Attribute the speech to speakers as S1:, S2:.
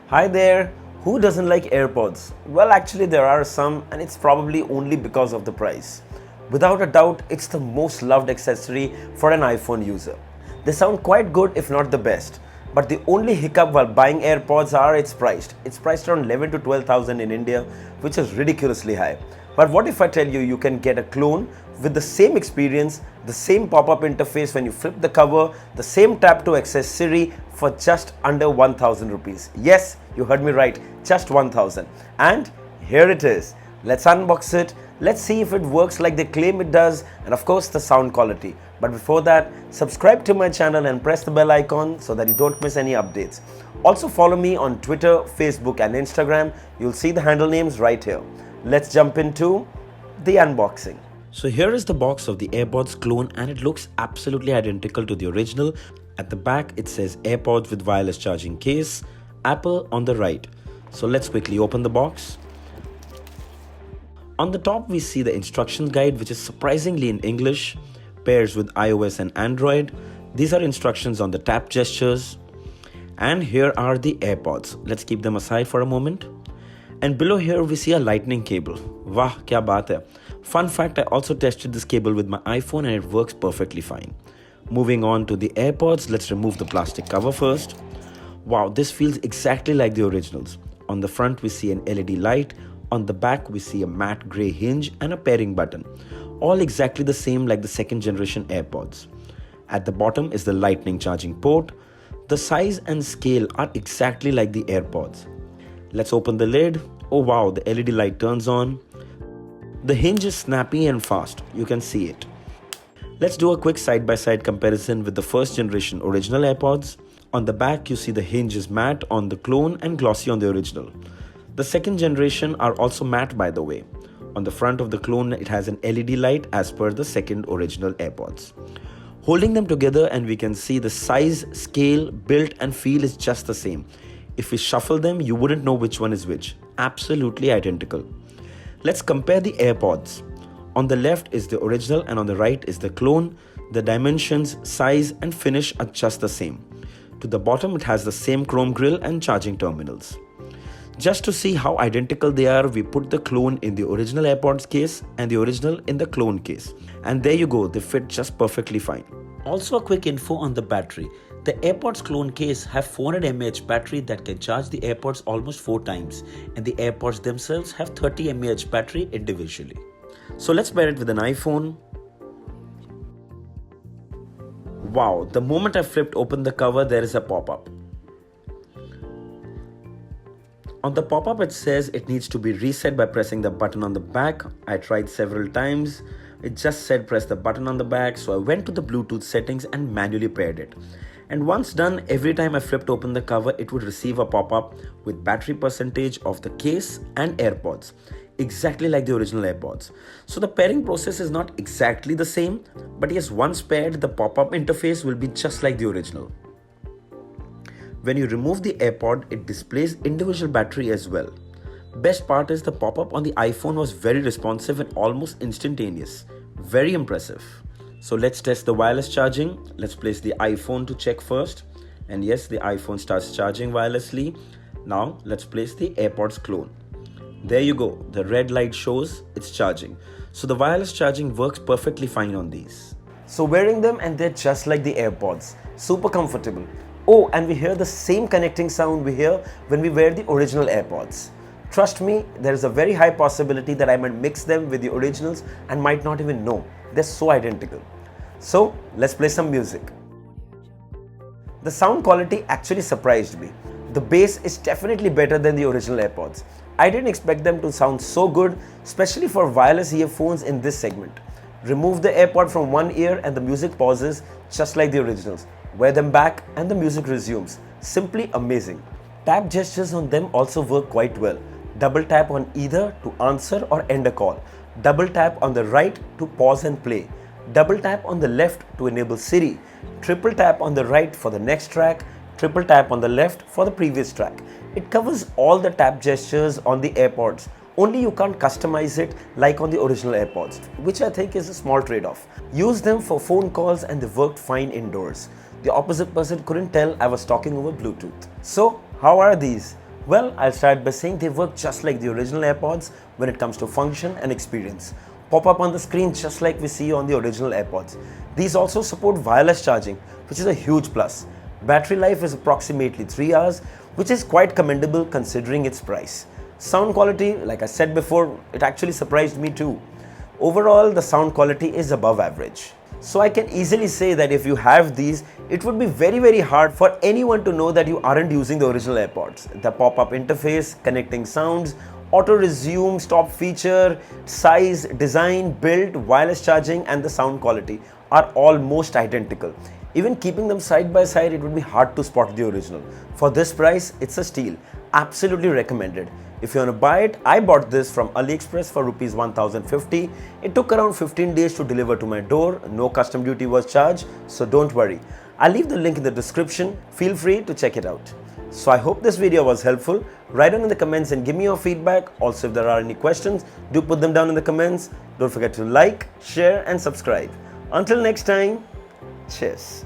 S1: Hi there! Who doesn't like AirPods? Well, actually, there are some, and it's probably only because of the price. Without a doubt, it's the most loved accessory for an iPhone user. They sound quite good, if not the best. But the only hiccup while buying AirPods are it's priced. It's priced around 11 to 12,000 in India, which is ridiculously high. But what if I tell you you can get a clone with the same experience, the same pop-up interface when you flip the cover, the same tap to access Siri for just under 1000 rupees. Yes, you heard me right, just 1000. And here it is. Let's unbox it. Let's see if it works like they claim it does, and of course the sound quality. But before that, subscribe to my channel and press the bell icon so that you don't miss any updates. Also follow me on Twitter, Facebook and Instagram. You'll see the handle names right here. Let's jump into the unboxing. So here is the box of the AirPods clone, and it looks absolutely identical to the original. At the back it says AirPods with wireless charging case, Apple on the right. So let's quickly open the box. On the top we see the instructions guide, which is surprisingly in English, pairs with iOS and Android. These are instructions on the tap gestures. And here are the AirPods. Let's keep them aside for a moment. And below here we see a lightning cable. Wah, kya baat hai. Fun fact, I also tested this cable with my iPhone and it works perfectly fine. Moving on to the AirPods, let's remove the plastic cover first. Wow, this feels exactly like the originals. On the front we see an LED light. On the back we see a matte grey hinge and a pairing button. All exactly the same like the second generation AirPods. At the bottom is the lightning charging port. The size and scale are exactly like the AirPods. Let's open the lid. Oh wow, the LED light turns on. The hinge is snappy and fast, you can see it. Let's do a quick side-by-side comparison with the first generation original AirPods. On the back you see the hinge is matte on the clone and glossy on the original. The second generation are also matte, by the way. On the front of the clone it has an LED light as per the second original AirPods. Holding them together and we can see the size, scale, build and feel is just the same. If we shuffle them, you wouldn't know which one is which. Absolutely identical. Let's compare the AirPods. On the left is the original and on the right is the clone. The dimensions, size and finish are just the same. To the bottom it has the same chrome grille and charging terminals. Just to see how identical they are, we put the clone in the original AirPods case and the original in the clone case. And there you go, they fit just perfectly fine. Also a quick info on the battery. The AirPods clone case have 400 mAh battery that can charge the AirPods almost 4 times, and the AirPods themselves have 30 mAh battery individually. So let's pair it with an iPhone. Wow, the moment I flipped open the cover, there is a pop-up. On the pop-up it says it needs to be reset by pressing the button on the back. I tried several times. It just said press the button on the back, so I went to the Bluetooth settings and manually paired it. And once done, every time I flipped open the cover, it would receive a pop-up with battery percentage of the case and AirPods, exactly like the original AirPods. So the pairing process is not exactly the same, but yes, once paired, the pop-up interface will be just like the original. When you remove the AirPod, it displays individual battery as well. Best part is the pop-up on the iPhone was very responsive and almost instantaneous. Very impressive. So let's test the wireless charging. Let's place the iPhone to check first. And yes, the iPhone starts charging wirelessly. Now let's place the AirPods clone. There you go. The red light shows it's charging. So the wireless charging works perfectly fine on these. So wearing them and they're just like the AirPods. Super comfortable. Oh, and we hear the same connecting sound we hear when we wear the original AirPods. Trust me, there is a very high possibility that I might mix them with the originals and might not even know. They're so identical. So let's play some music. The sound quality actually surprised me. The bass is definitely better than the original AirPods. I didn't expect them to sound so good, especially for wireless earphones in this segment. Remove the AirPod from one ear and the music pauses just like the originals. Wear them back and the music resumes. Simply amazing. Tap gestures on them also work quite well. Double tap on either to answer or end a call. Double tap on the right to pause and play. Double tap on the left to enable Siri. Triple tap on the right for the next track. Triple tap on the left for the previous track. It covers all the tap gestures on the AirPods. Only you can't customize it like on the original AirPods, which I think is a small trade-off. Use them for phone calls and they worked fine indoors. The opposite person couldn't tell I was talking over Bluetooth. So, how are these? Well, I'll start by saying they work just like the original AirPods when it comes to function and experience. Pop up on the screen just like we see on the original AirPods. These also support wireless charging, which is a huge plus. Battery life is approximately 3 hours, which is quite commendable considering its price. Sound quality, like I said before, it actually surprised me too. Overall, the sound quality is above average. So I can easily say that if you have these, it would be very hard for anyone to know that you aren't using the original AirPods. The pop-up interface, connecting sounds, auto resume, stop feature, size, design, build, wireless charging and the sound quality are almost identical. Even keeping them side by side, it would be hard to spot the original. For this price, it's a steal. Absolutely recommended. If you want to buy it, I bought this from AliExpress for rupees 1050. It took around 15 days to deliver to my door. No custom duty was charged, so don't worry. I'll leave the link in the description. Feel free to check it out. So I hope this video was helpful. Write down in the comments and give me your feedback. Also, if there are any questions, do put them down in the comments. Don't forget to like, share and subscribe. Until next time, cheers.